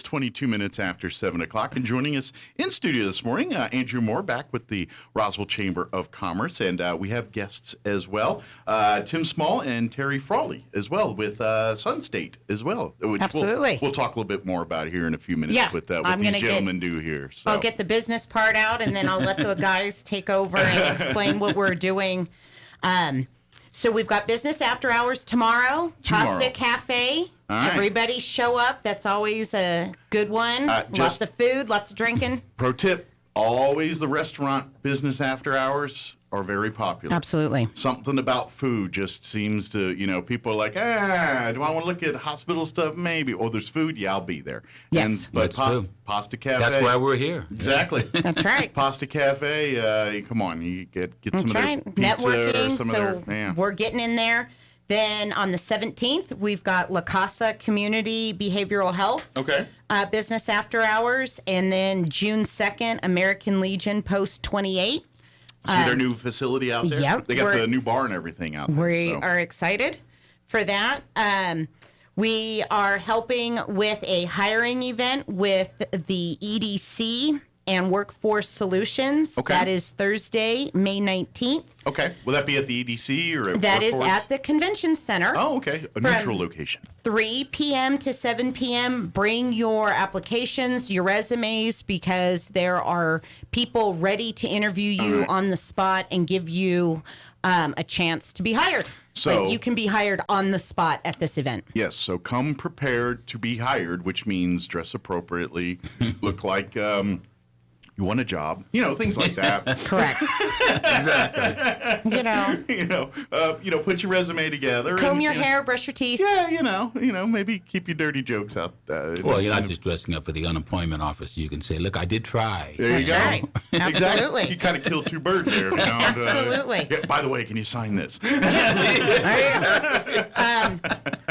22 minutes after 7 o'clock. And joining us in studio this morning, Andrew Moore back with the Roswell Chamber of Commerce. And we have guests as well, Tim Small and Terry Frawley as well with Sungate as well. Which Absolutely. We'll talk a little bit more about here in a few minutes with what these gentlemen do here. So. I'll get the business part out, and then I'll let the guys take over and explain what we're doing. So we've got business after hours tomorrow. Pasta Cafe. Right. Everybody show up. That's always a good one. Lots of food, lots of drinking. Pro tip, always the restaurant business after hours are very popular. Absolutely. Something about food just seems to, people are like, do I want to look at hospital stuff? Maybe. Oh, there's food? Yeah, I'll be there. Yes. But Pasta Cafe. That's why we're here. Exactly. That's right. Pasta Cafe, come on, you get some of their pizza networking, or some of their, we're getting in there. Then on the 17th, we've got La Casa Community Behavioral Health. Okay. Business after hours. And then June 2nd, American Legion Post 28. See their new facility out there? Yep. They got the new bar and everything out there. We are excited for that. We are helping with a hiring event with the EDC and Workforce Solutions. Okay. That is Thursday, May 19th. Okay. Will that be at the EDC or at That Workforce? is at the convention center. Oh, okay. A neutral location. 3 p.m. to 7 p.m. Bring your applications, your resumes, because there are people ready to interview you on the spot and give you a chance to be hired. So you can be hired on the spot at this event. Yes. So come prepared to be hired, which means dress appropriately, look like you want a job, things like that. Correct. Exactly. Put your resume together. Comb your hair, brush your teeth. Yeah, maybe keep your dirty jokes out. Well, you're not just dressing up for the unemployment office. You can say, look, I did try. There you go. Right. Exactly. Absolutely. You kind of killed two birds there. Absolutely. By the way, can you sign this?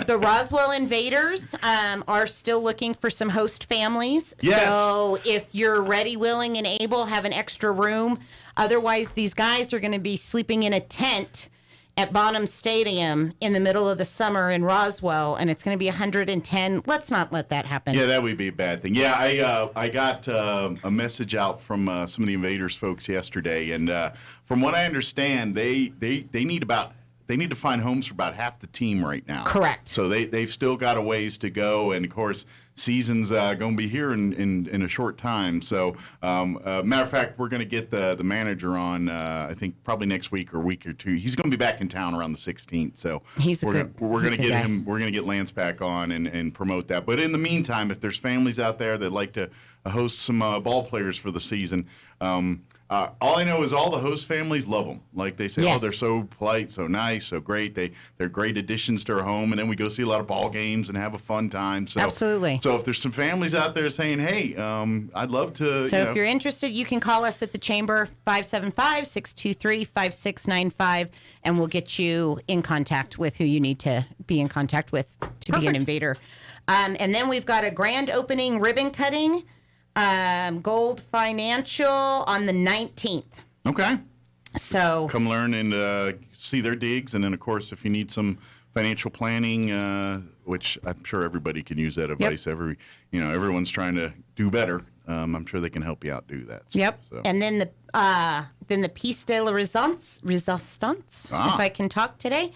The Roswell Invaders are still looking for some host families. Yes. So if you're ready, willing, and able, have an extra room. Otherwise, these guys are going to be sleeping in a tent at Bonham Stadium in the middle of the summer in Roswell, and it's going to be 110. Let's not let that happen. Yeah, that would be a bad thing. Yeah, I got a message out from some of the Invaders folks yesterday, and from what I understand, they need to find homes for about half the team right now. Correct. So they've still got a ways to go, and of course, season's going to be here in a short time. So, matter of fact, we're going to get the manager on. I think probably next week or week or two. He's going to be back in town around the 16th. So we're going to get him. We're going to get Lance back on and promote that. But in the meantime, if there's families out there that like to host some ball players for the season. All I know is all the host families love them. Like they say, yes. Oh, they're so polite, so nice, so great. They're great additions to our home. And then we go see a lot of ball games and have a fun time. So, absolutely. So if there's some families out there saying, hey, I'd love to. So if you're interested, you can call us at the Chamber, 575-623-5695, and we'll get you in contact with who you need to be in contact with to be an invader. And then we've got a grand opening ribbon cutting. Gold Financial on the 19th. Okay. So come learn and see their digs, and then of course if you need some financial planning, which I'm sure everybody can use that advice. Yep. Everyone's trying to do better. I'm sure they can help you out do that. So, yep. So. And then the Piece de la Resistance, if I can talk today.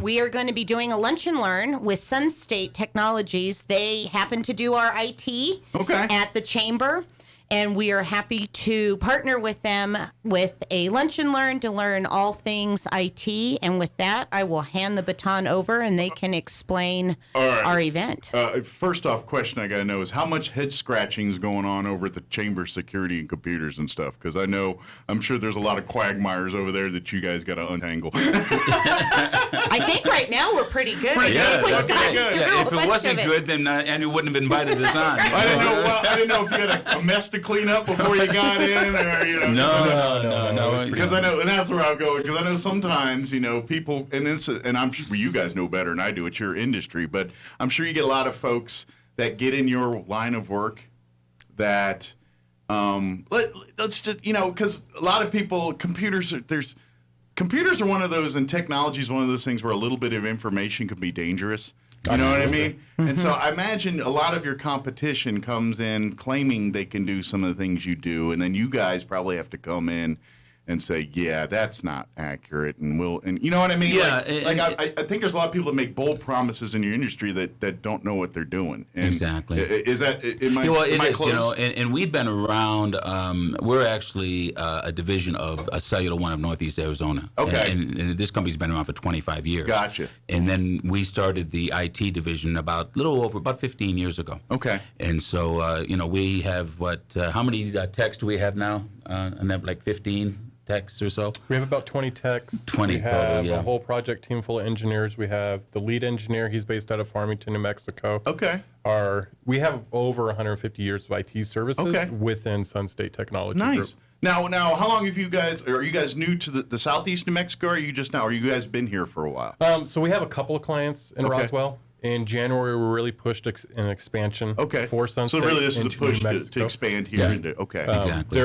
We are going to be doing a lunch and learn with Sungate Technologies. They happen to do our IT at the Chamber. And we are happy to partner with them with a lunch and learn to learn all things IT. And with that, I will hand the baton over and they can explain our event. First off, question I got to know is how much head scratching is going on over at the Chamber security and computers and stuff? Because I'm sure there's a lot of quagmires over there that you guys got to untangle. I think right now we're pretty good. Yeah, that's pretty good. Yeah, if it wasn't good, then Andrew wouldn't have invited us on. I didn't know if you had a mess to clean up before you got in, or No. Because I know, and that's where I'll go. Because I know sometimes people, and I'm sure you guys know better than I do. It's your industry, but I'm sure you get a lot of folks that get in your line of work that let's just because a lot of people computers are one of those, and technology is one of those things where a little bit of information could be dangerous. You know what I mean? And so I imagine a lot of your competition comes in claiming they can do some of the things you do, and then you guys probably have to come in and say, yeah, that's not accurate, and you know what I mean? Yeah, I think there's a lot of people that make bold promises in your industry that don't know what they're doing. And exactly. Is that, am I, well, am it I is, close? and we've been around. We're actually a division of Cellular One of Northeast Arizona. Okay. And this company's been around for 25 years. Gotcha. And then we started the IT division about 15 years ago. Okay. And so, we have how many techs do we have now? And that like 15 techs or so? We have about 20 techs. 20 We have total, yeah. a whole project team full of engineers. We have the lead engineer. He's based out of Farmington, New Mexico. Okay. We have over 150 years of IT services within Sungate Technology Nice. Group. Now, how long have you guys? Are you guys new to the southeast New Mexico? Or are you just now? Or you guys been here for a while? So we have a couple of clients in Roswell. In January, we really pushed an expansion for Sungate. So really, this is a into push New to Mexico. expand here into. Okay. Exactly.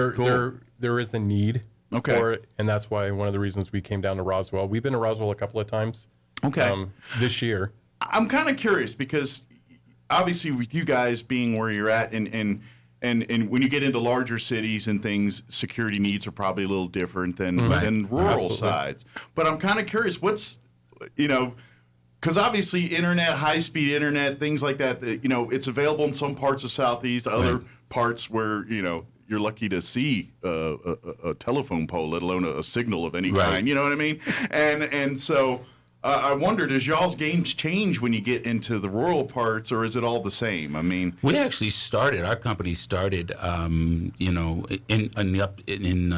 There is a need Okay. for it, and that's why one of the reasons we came down to Roswell. We've been to Roswell a couple of times. Okay. This year. I'm kind of curious because obviously with you guys being where you're at and when you get into larger cities and things, security needs are probably a little different than rural Absolutely. sides. But I'm kind of curious, what's, because obviously internet, high-speed internet, things like that, it's available in some parts of Southeast, other parts where, you're lucky to see a telephone pole, let alone a signal of any kind. You know what I mean? And so I wonder, does y'all's games change when you get into the rural parts, or is it all the same? I mean, we actually our company started, in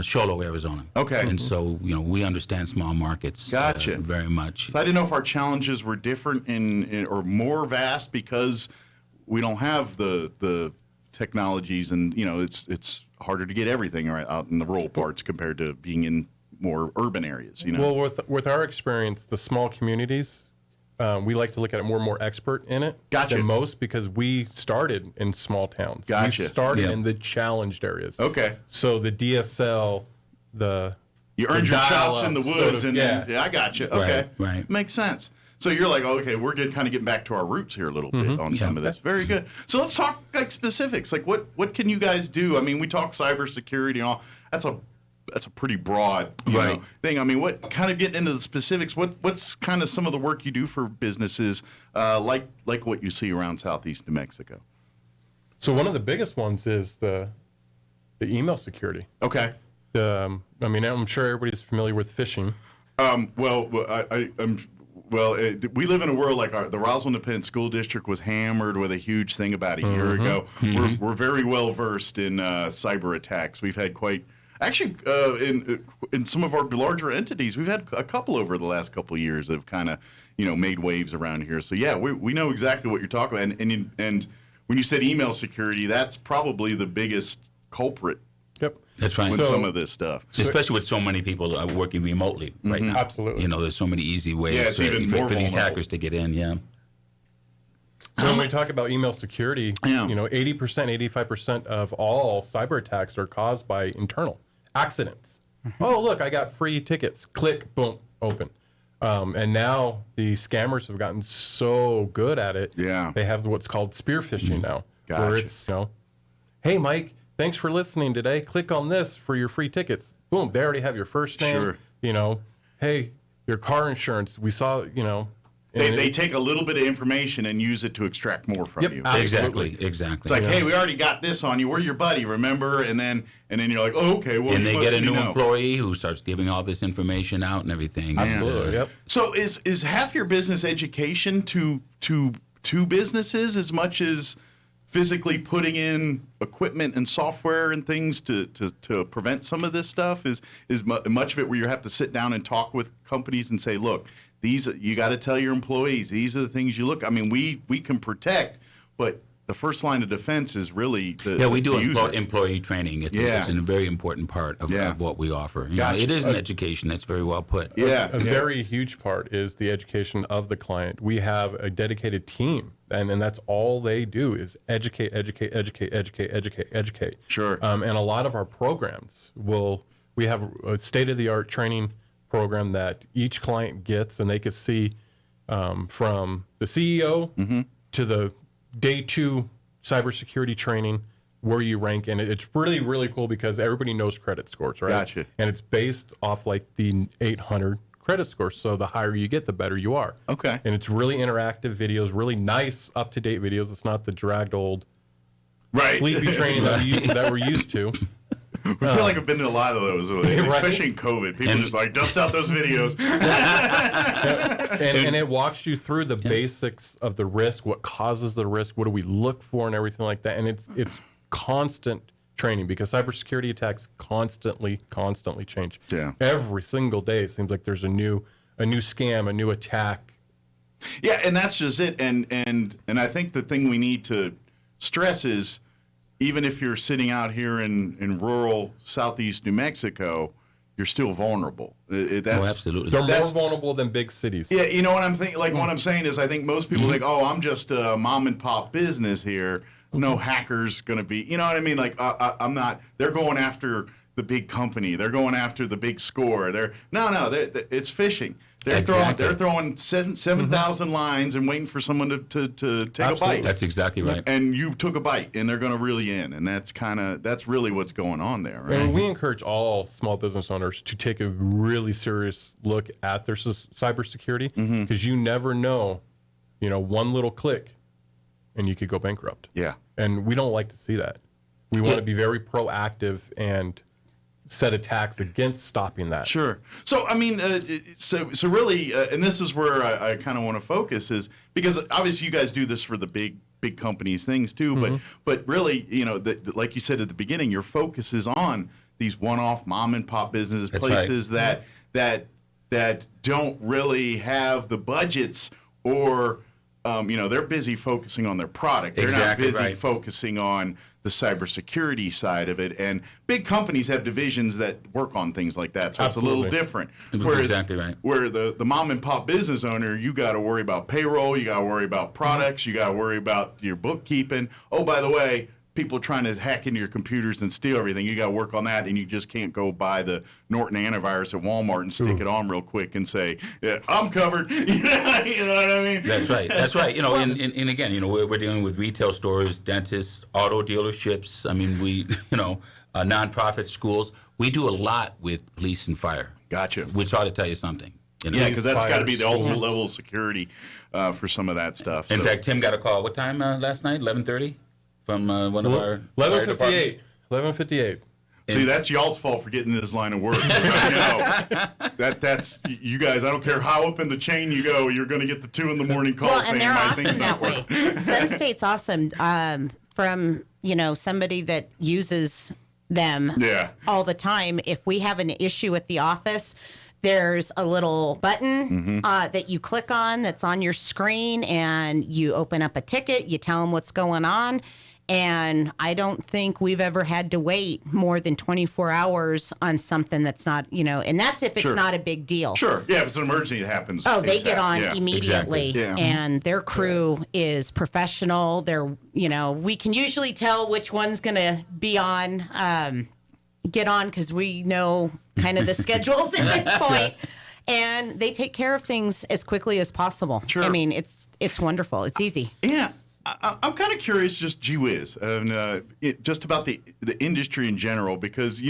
Sholo, Arizona. Okay. And so, we understand small markets Gotcha. very much. so I didn't know if our challenges were different or more vast because we don't have the technologies, and it's harder to get everything right out in the rural parts compared to being in more urban areas. Well, with our experience, the small communities, we like to look at it more expert in it Gotcha. than most because we started in small towns. Gotcha. We started Yeah. in the challenged areas. Okay. So the DSL, You earned your chops in the dial-up woods, sort of- and I got you. Okay, right. makes sense. So you're like, okay, we're kind of getting back to our roots here a little bit on some of this. Very good. So let's talk like specifics. Like what can you guys do? I mean, we talk cybersecurity and all. That's a pretty broad thing. I mean, what kind of getting into the specifics? What's kind of some of the work you do for businesses like what you see around Southeast New Mexico? So one of the biggest ones is the email security. Okay. I'm sure everybody's familiar with phishing. We live in a world like the Roswell Independent School District was hammered with a huge thing about a year ago. We're very well versed in cyber attacks. We've had in some of our larger entities, we've had a couple over the last couple of years that have kind of made waves around here. So yeah, we know exactly what you're talking about. And when you said email security, that's probably the biggest culprit. Yep. That's right. With some of this stuff. Especially with so many people working remotely right now. Absolutely. There's so many easy ways it's even more for these vulnerable. hackers to get in, So when we talk about email security, 80%, 85% of all cyber attacks are caused by internal accidents. Oh, look, I got free tickets. Click, boom, open. And now the scammers have gotten so good at it. Yeah. They have what's called spear phishing now. Gotcha. Where it's, hey, Mike, thanks for listening today. Click on this for your free tickets. Boom, they already have your first name. Sure. Hey, your car insurance. We saw, They take a little bit of information and use it to extract more from you. Exactly. It's like, hey, we already got this on you. We're your buddy, remember? And then you're like, oh, okay. Well, And you they must get a new know. employee who starts giving all this information out and everything. Absolutely. Yep. So is half your business education to businesses as much as physically putting in equipment and software and things to prevent some of this stuff? Is much of it where you have to sit down and talk with companies and say, look, you got to tell your employees, these are the things you look. I mean, we can protect, but the first line of defense is really the we do users. employee training. It's a very important part of what we offer. Gotcha. It is an education. That's very well put. Yeah. A very huge part is the education of the client. We have a dedicated team, and that's all they do is educate. Sure. And a lot of our programs we have a state-of-the-art training program that each client gets, and they can see, from the CEO to the day 2 cybersecurity training, where you rank. And it's really, really cool because everybody knows credit scores, right? Gotcha. And it's based off like the 800 credit score. So the higher you get, the better you are. Okay. And it's really interactive videos, really nice, up-to-date videos. It's not the dragged old sleepy training that we're used to. I feel like I've been to a lot of those, especially in COVID. People just like dust out those videos. and it walks you through the basics of the risk, what causes the risk, what do we look for, and everything like that. And it's constant training because cybersecurity attacks constantly change. Yeah. Every single day, it seems like there's a new scam, a new attack. Yeah, and that's just it. And I think the thing we need to stress is, even if you're sitting out here in rural southeast New Mexico, you're still vulnerable. Absolutely. They're more vulnerable than big cities. Yeah, you know what I'm thinking? Like, what I'm saying is, I think most people think, oh, I'm just a mom and pop business here. No hacker's going to be, you know what I mean? Like, I'm not, they're going after the big company. They're going after the big score. It's phishing. They're throwing 7,000 lines and waiting for someone to take a bite. That's exactly right. And you took a bite, and they're going to reel you in, and that's really what's going on there, right? And we encourage all small business owners to take a really serious look at their cybersecurity, because you never know, one little click, and you could go bankrupt. Yeah. And we don't like to see that. We want to be very proactive and set attacks against stopping that. Sure. So, I mean, so really, and this is where I kind of want to focus, is because obviously you guys do this for the big companies things too, but really, like you said at the beginning, your focus is on these one-off mom and pop businesses, places that don't really have the budgets, or they're busy focusing on their product. They're not busy focusing on the cybersecurity side of it. And big companies have divisions that work on things like that, so it's a little different. Whereas, where the mom and pop business owner, you got to worry about payroll, you got to worry about products, you got to worry about your bookkeeping. Oh, by the way, people trying to hack into your computers and steal everything. You got to work on that, and you just can't go buy the Norton antivirus at Walmart and stick it on real quick and say, "Yeah, I'm covered." You know what I mean? That's right. And again, we're dealing with retail stores, dentists, auto dealerships. I mean, we, nonprofit schools. We do a lot with police and fire. Gotcha. Which ought to tell you something. Yeah, because that's got to be the ultimate level of security for some of that stuff. In fact, Tim got a call. What time last night? 11:30. From one of our 11:58. See, that's y'all's fault for getting in this line of work. That's you guys. I don't care how up in the chain you go, you're going to get the 2 a.m. call saying my thing's not working. Sunstate's awesome. From somebody that uses them all the time. If we have an issue at the office, there's a little button that you click on that's on your screen, and you open up a ticket. You tell them what's going on. And I don't think we've ever had to wait more than 24 hours on something that's not, and that's if it's not a big deal. Sure. Yeah, if it's an emergency, it happens. Oh, they get on immediately. Exactly. Yeah. And their crew is professional. They're, we can usually tell which one's going to be on, get on, because we know kind of the schedules at this point. And they take care of things as quickly as possible. Sure. I mean, it's wonderful. It's easy. Yeah. I'm kind of curious, just gee whiz, just about the industry in general, because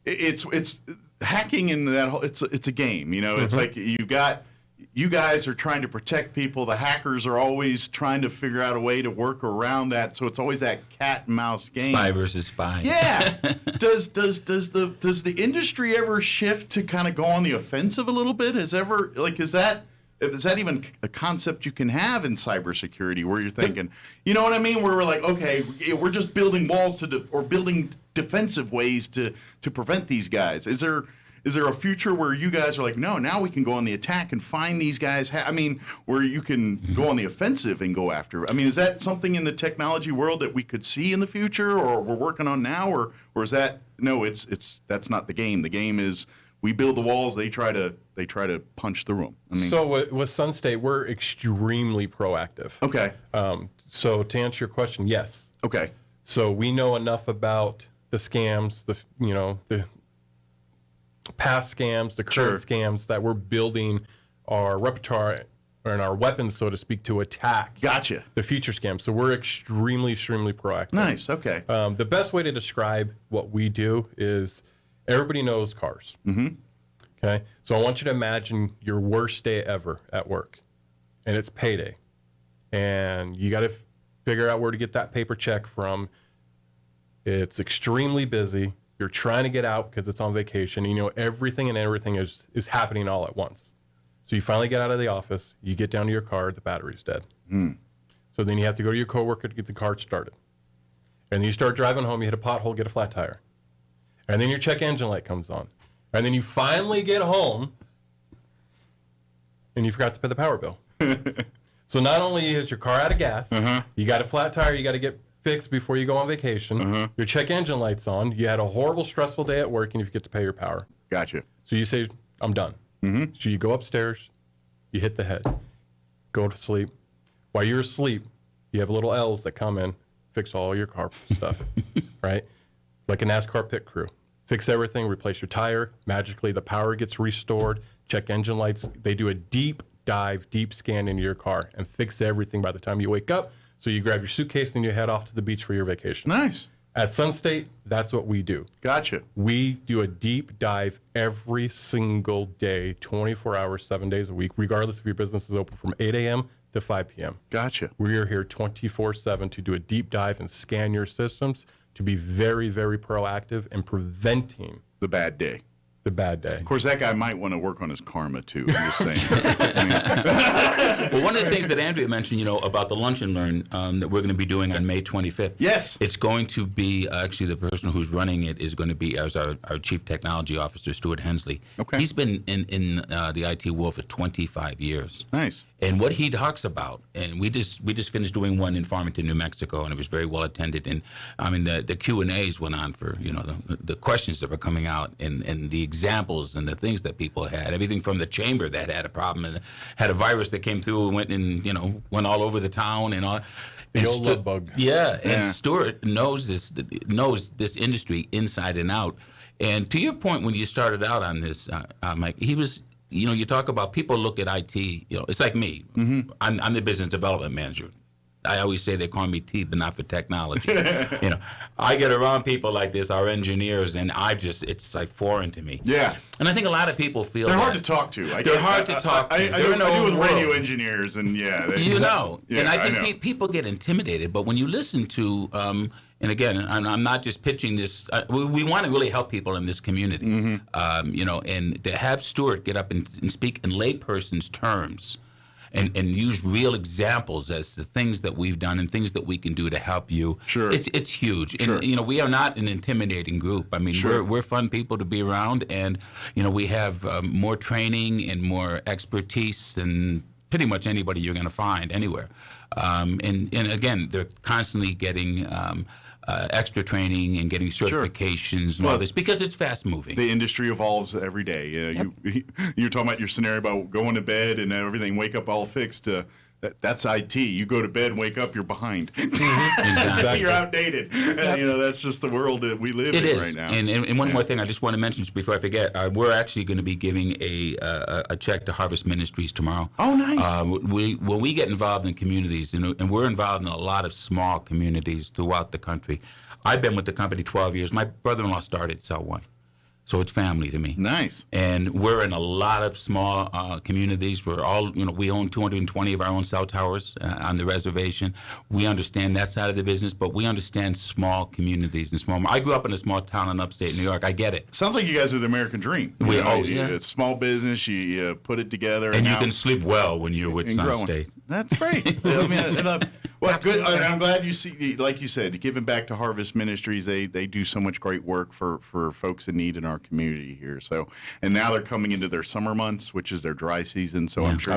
it's hacking in that whole, it's a game. It's like you guys are trying to protect people. The hackers are always trying to figure out a way to work around that. So it's always that cat and mouse game. Spy versus spy. Yeah. Does the industry ever shift to kind of go on the offensive a little bit? Is that even a concept you can have in cybersecurity, where you're thinking, you know what I mean? Where we're like, okay, we're just building walls or building defensive ways to prevent these guys. Is there a future where you guys are like, no, now we can go on the attack and find these guys? Where you can go on the offensive and go after? Is that something in the technology world that we could see in the future, or we're working on now, or is that that's not the game? The game is, we build the walls, they try to punch through them. So with Sunstate, we're extremely proactive. Okay. So to answer your question, yes. Okay. So we know enough about the scams, the past scams, the current scams, that we're building our repertoire our weapons, so to speak, to attack Gotcha. the future scams. So we're extremely proactive. Nice. Okay. The best way to describe what we do is everybody knows cars. Mm-hmm. Okay. So I want you to imagine your worst day ever at work, and it's payday, and you got to figure out where to get that paper check from. It's extremely busy. You're trying to get out because it's on vacation. You know, everything is happening all at once. So you finally get out of the office, you get down to your car, the battery's dead. So then you have to go to your coworker to get the car started. And then you start driving home, you hit a pothole, get a flat tire. And then your check engine light comes on. And then you finally get home and you forgot to pay the power bill. So not only is your car out of gas, you got a flat tire you got to get fixed before you go on vacation, your check engine light's on, you had a horrible, stressful day at work, and you forget to pay your power. Gotcha. So you say, I'm done. So you go upstairs, you hit the head, go to sleep. While you're asleep, you have little L's that come in, fix all your car stuff, right? Like a NASCAR pit crew. Fix everything, replace your tire. Magically, the power gets restored. Check engine lights. They do a deep dive, deep scan into your car and fix everything by the time you wake up. So you grab your suitcase and you head off to the beach for your vacation. Nice. At Sunstate, that's what we do. Gotcha. We do a deep dive every single day, 24 hours, 7 days a week, regardless if your business is open from 8 a.m. to 5 p.m. Gotcha. We are here 24/7 to do a deep dive and scan your systems to be very proactive in preventing The bad day. the bad day. Of course, that guy might want to work on his karma too. I'm just saying. Well, one of the things that Andrea mentioned, you know, about the Lunch and Learn that we're going to be doing on May 25th. Yes. It's going to be, actually, the person who's running it is going to be as our Chief Technology Officer, Stuart Hensley. Okay. He's been in the IT world for 25 years. Nice. And what he talks about, and we just finished doing one in Farmington, New Mexico, and it was very well attended. And I mean, the Q&As went on for, you know, the questions that were coming out and the examples and the things that people had. Everything from the chamber that had a problem and had a virus that came through and went all over the town and all. The old love bug. Yeah, and Stuart knows this industry inside and out. And to your point, when you started out on this, Mike, he was. You know, you talk about people look at IT. You know, it's like me. Mm-hmm. I'm the business development manager. I always say they call me T, but not for technology. You know, I get around people like this, our engineers, and it's like foreign to me. Yeah. And I think a lot of people feel They're hard to talk to. They're hard to talk to. I do with radio engineers, and and I think people get intimidated. But when you listen to, and again, I'm not just pitching this. We want to really help people in this community. Mm-hmm. You know, and to have Stuart get up and speak in layperson's terms. And use real examples as to things that we've done and things that we can do to help you. Sure. It's huge. Sure. And, you know, we are not an intimidating group. I mean, we're fun people to be around. And, you know, we have more training and more expertise than pretty much anybody you're going to find anywhere. And again, they're constantly getting extra training and getting certifications and all this because it's fast moving. The industry evolves every day. You're talking about your scenario about going to bed and everything, wake up all fixed. That's IT. You go to bed and wake up, you're behind. Exactly. You're outdated. Yep. You know, that's just the world that we live in right now. And one more thing I just want to mention before I forget, we're actually going to be giving a check to Harvest Ministries tomorrow. Oh, nice. When we get involved in communities, and we're involved in a lot of small communities throughout the country. I've been with the company 12 years. My brother-in-law started Cell One. So it's family to me. Nice. And we're in a lot of small communities. We're all, we own 220 of our own cell towers on the reservation. We understand that side of the business, but we understand small communities and small. I grew up in a small town in upstate New York. I get it. Sounds like you guys are the American dream. It's small business. You put it together, and you can sleep well when you're with Sunstate. That's great. I mean, well, good. I'm glad you see, like you said, giving back to Harvest Ministries. They do so much great work for folks in need in our community here. So, and now they're coming into their summer months, which is their dry season. So I'm sure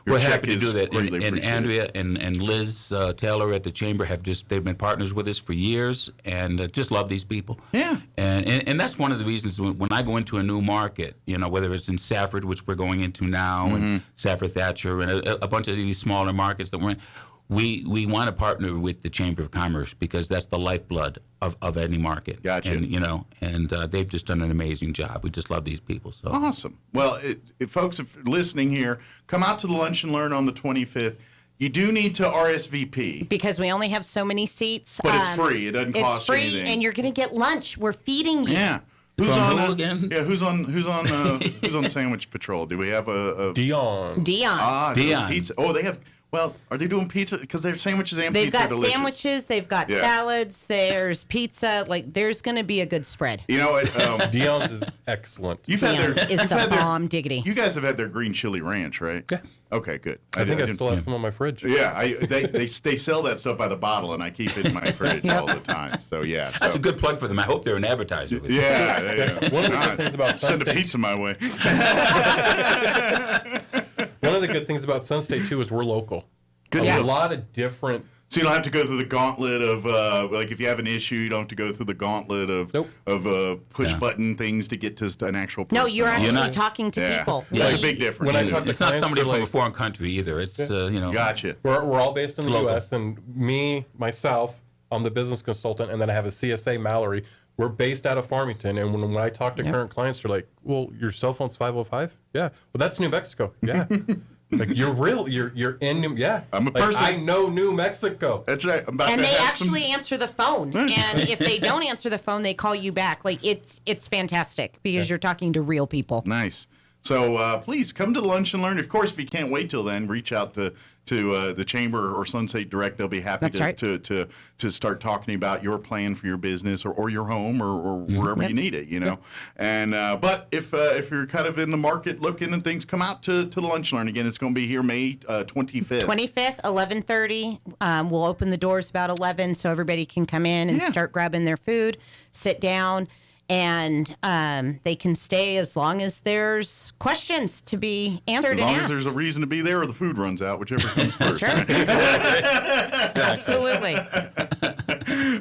we're happy to do that. And Andrea and Liz Taylor at the Chamber they've been partners with us for years, and just love these people. Yeah. And that's one of the reasons when I go into a new market, whether it's in Safford, which we're going into now, and Safford Thatcher, and a bunch of these smaller markets that we're in. we want to partner with the Chamber of Commerce because that's the lifeblood of any market. Gotcha. And they've just done an amazing job. We just love these people. So Awesome. Well, if folks are listening here, come out to the Lunch and Learn on the 25th. You do need to RSVP. Because we only have so many seats. But it's free. It doesn't cost It's free, anything. and you're going to get lunch. We're feeding you. Yeah. Who's From on who again? Yeah, who's on Sandwich Patrol? Do we have a Dion. Dion. Dion. pizza? Oh, they have. Well, are they doing pizza? Because their sandwiches and They've pizza are got delicious. sandwiches. They've got Yeah. salads. There's pizza. Like, there's going to be a good spread. You know, Dion's is excellent. you've had Dion's their. is you've the had their- bomb diggity. You guys have had their green chili ranch, right? Yeah. Okay, good. I think I didn't- still have some on my fridge. Yeah, they sell that stuff by the bottle, and I keep it in my fridge all the time. So yeah, that's so. a good plug for them. I hope they're an advertiser. With Yeah. One of the good things about Send a Sunstate, pizza my way. one of the good things about Sunstate too is we're local. Good A deal. lot of different. So you don't have to go through the gauntlet of like if you have an issue, you don't have to go through the gauntlet of Nope. push Yeah. button things to get to an actual person. No, you're actually not- talking to Yeah. people. That's a We- big difference. When I too. talk to It's not clients, somebody they're from a like- foreign country either. It's Gotcha. We're all based in the local. U.S. and myself, I'm the business consultant, and then I have a CSA, Mallory. We're based out of Farmington, and when I talk to current clients, they're like, "Well, your cell phone's 505? Yeah. Well, that's New Mexico. Yeah. Like you're in New. Yeah. I'm a Like, person. I know New Mexico. That's right. I'm about And to they have actually answer the phone. And if they don't answer the phone, they call you back. Like, it's fantastic because you're talking to real people. Nice. So please come to Lunch and Learn. Of course, if you can't wait till then, reach out to the Chamber or Sungate Direct. They'll be happy That's right. to start talking about your plan for your business or your home or wherever you need it, you know. And but if you're kind of in the market looking and things, come out to the Lunch and Learn. Again, it's going to be here May 25th. 25th, 11:30. We'll open the doors about 11 so everybody can come in and Yeah. start grabbing their food, sit down, and they can stay as long as there's questions to be answered As long and as asked. there's a reason to be there or the food runs out, whichever comes first. Sure. Absolutely.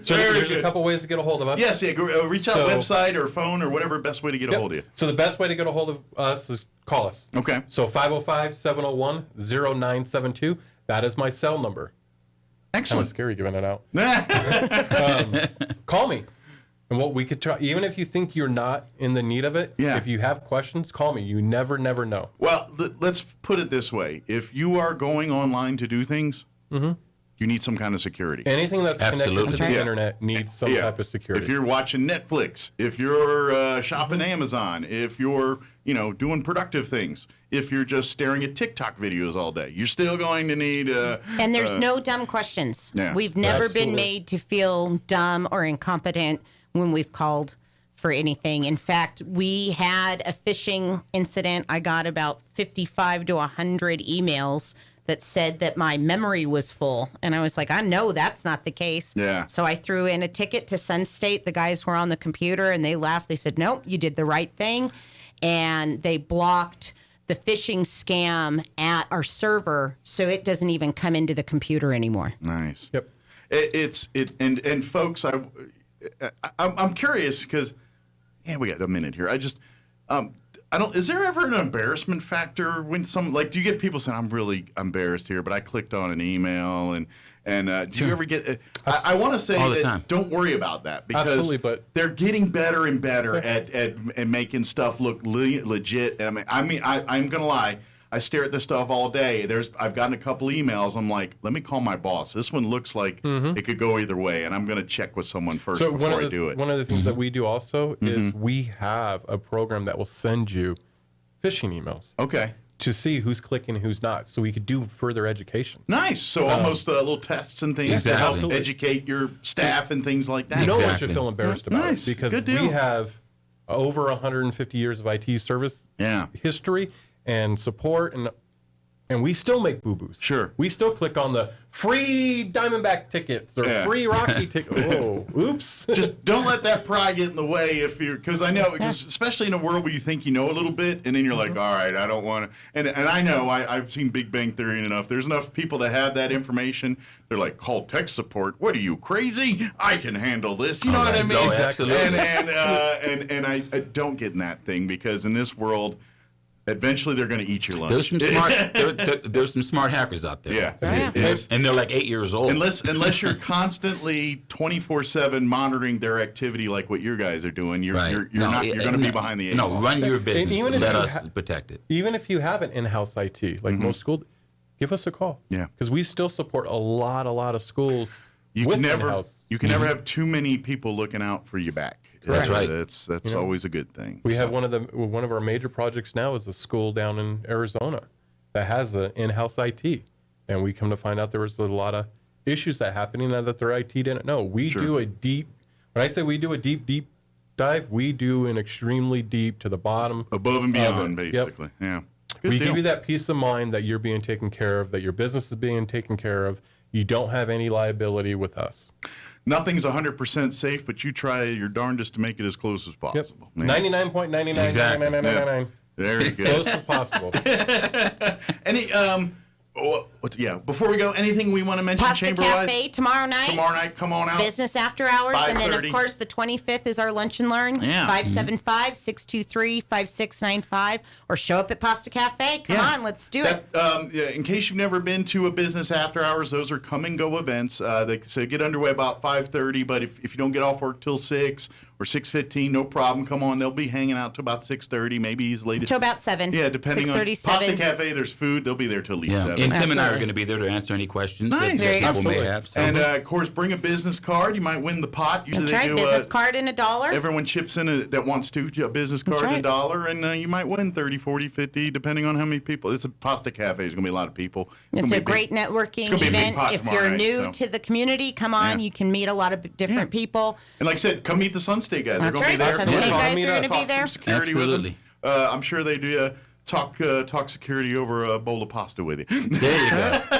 So there's a couple ways to get a hold of us. Yes, yeah. Reach out So- website or phone or whatever best way to get a Yep. hold of you. So the best way to get a hold of us is call us. Okay. So 505-701-0972. That is my cell number. Kind of Excellent. scary giving it out. Call me. And what we could try, even if you think you're not in the need of it, Yeah. if you have questions, call me. You never know. Well, let's put it this way: if you are going online to do things, you need some kind of security. Anything that's Absolutely. connected to the Yeah. internet needs some type of security. If you're watching Netflix, if you're shopping Amazon, if you're doing productive things, if you're just staring at TikTok videos all day, you're still going to need. And there's no dumb questions. Yeah. We've never been Absolutely. made to feel dumb or incompetent when we've called for anything. In fact, we had a phishing incident. I got about 55 to 100 emails that said that my memory was full. And I was like, I know that's not the case. Yeah. So I threw in a ticket to Sunstate. The guys were on the computer and they laughed. They said, nope, you did the right thing. And they blocked the phishing scam at our server so it doesn't even come into the computer anymore. Nice. Yep. And folks, I'm curious because we got a minute here. I don't. Is there ever an embarrassment factor when do you get people saying I'm really embarrassed here, but I clicked on an email and do you ever get? I want to say All the that time. don't worry about that because Absolutely, but- they're getting better and better at making stuff look legit. I'm gonna lie. I stare at this stuff all day. I've gotten a couple emails. I'm like, let me call my boss. This one looks like it could go either way, and I'm going to check with someone first So before one I of do it. the things that we do also is we have a program that will send you phishing emails Okay. to see who's clicking and who's not, so we could do further education. Nice. So almost little tests and things to help Exactly. educate your staff and things like that. No one Exactly. should feel embarrassed about Nice. it because Good deal. we have over 150 years of IT service Yeah. history and support, and we still make boo-boos. Sure. We still click on the free Diamondback tickets or Yeah. free Rocky tickets. Oh, oops. Just don't let that pride get in the way because I know, especially in a world where you think you know a little bit, and then you're like, all right, I don't want to. And I know I've seen Big Bang Theory enough. There's enough people that have that information. They're like, call tech support. What are you, crazy? I can handle this. You know what I mean? No, absolutely. And I don't get in that thing because in this world, eventually they're going to eat your lunch. There's some smart. There's some smart hackers out there. Yeah, Yeah. And they're like 8 years old. Unless you're constantly 24/7 monitoring their activity like what you guys are doing, you're Right. not you're going to be behind the eight No, ball. run your business. even if Let you us protect it. Even if you have an in-house IT, like most schools, give us a call. Yeah. Because we still support a lot of schools You with can never in-house. never have too many people looking out for your back. That's right. That's always a good thing. We have one of our major projects now is a school down in Arizona that has an in-house IT, and we come to find out there was a lot of issues that happening that their IT didn't know. We do a deep. When I say we do a deep dive, we do an extremely deep to the bottom, Above and beyond, Yep. basically. Yeah. Good We deal. give you that peace of mind that you're being taken care of, that your business is being taken care of. You don't have any liability with us. Nothing's 100% safe, but you try your darndest to make it as close as Yep. possible. Man. 99.999999. There you go. Close as possible. Any before we go, anything we want to mention Pasta chamber-wise? Cafe tomorrow night. Tomorrow night, come on out. Business after hours. And then, 5:30. of course, the 25th is our lunch and learn. Yeah. 575-623-5695. Or show up at Pasta Cafe. Come on, let's do it. In case you've never been to a business after hours, those are come and go events. They get underway about 5:30, but if you don't get off work till 6 or 6:15, no problem. Come on, they'll be hanging out till about 6:30, maybe as late as Till about 7. Yeah, depending on 6:30, Pasta 7. Cafe. There's food. They'll be there till at least 7. And Tim and I are Absolutely. going to be there to answer any questions Nice. that There you go. people may Absolutely. have. So. And of course, bring a business card. You might win the pot. Usually That's they right. do, Business card and $1. Everyone chips in that wants to a business card right. $1, and you might win 30, 40, 50, depending on how many people. It's a Pasta Cafe. There's going to be a lot of people. It's gonna a be great networking gonna be a big event. pot If tomorrow you're night, new so. to the community, come on. Yeah. You can meet a lot of different people. And like I said, come meet the Sungate guys. That's They're going to right. be there. The Come Sungate talk- guys are meet going us. to talk be some there. security with Absolutely. them. I'm sure they do talk security over a bowl of pasta with you. There you go. There you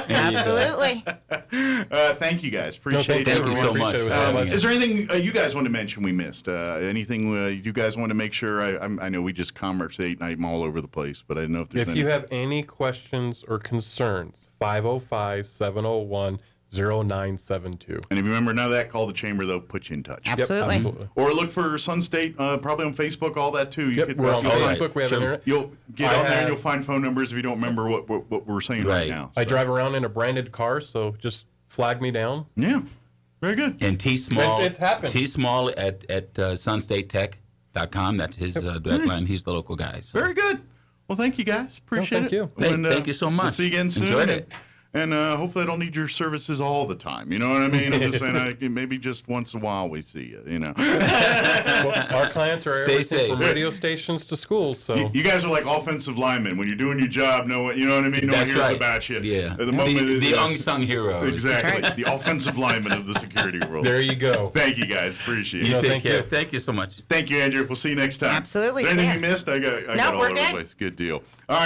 go. Absolutely. Thank you guys. Appreciate thank it. you so much for having us. Is there anything you guys want to mention we missed? Anything you guys want to make sure? I know we just conversate and I'm all over the place, but I didn't know if there's If you have any questions or concerns, 505-701-0972. And if you remember none of that, call the chamber. They'll put you in touch. Absolutely. Absolutely. Or look for Sunstate, probably on Facebook, all that too. Yep, we're on you'll right. Facebook. We have Sure. internet. You'll get I on there and have- you'll find phone numbers if you don't remember what we're saying right Right. now. I So, drive around in a branded car, so just flag me down. Yeah, very good. And T Small. It's happened. T Small at sunstatetech.com. That's his direct Nice. line. He's the local guy. So. Very good. Well, thank you guys. Appreciate thank it. you. Hey, And, thank you so We'll much. see you again soon. Enjoyed it. And hopefully I don't need your services all the time. You know what I mean? I'm just saying maybe just once in a while we see you, you know. Well, our clients are Stay everything safe. from radio stations to schools, so You guys are like offensive linemen. When you're doing your job, you know what I mean? No one That's hears right. about you. Yeah. At the moment, The unsung heroes. Exactly. The offensive lineman of the security world. there you go. Thank you guys. Appreciate You it. No, take thank care. you. Thank you so much. Thank you, Andrew. Well see you next time. Absolutely. Is there anything See you ya. missed? I got No, all we're over the good. place. Good deal. All right.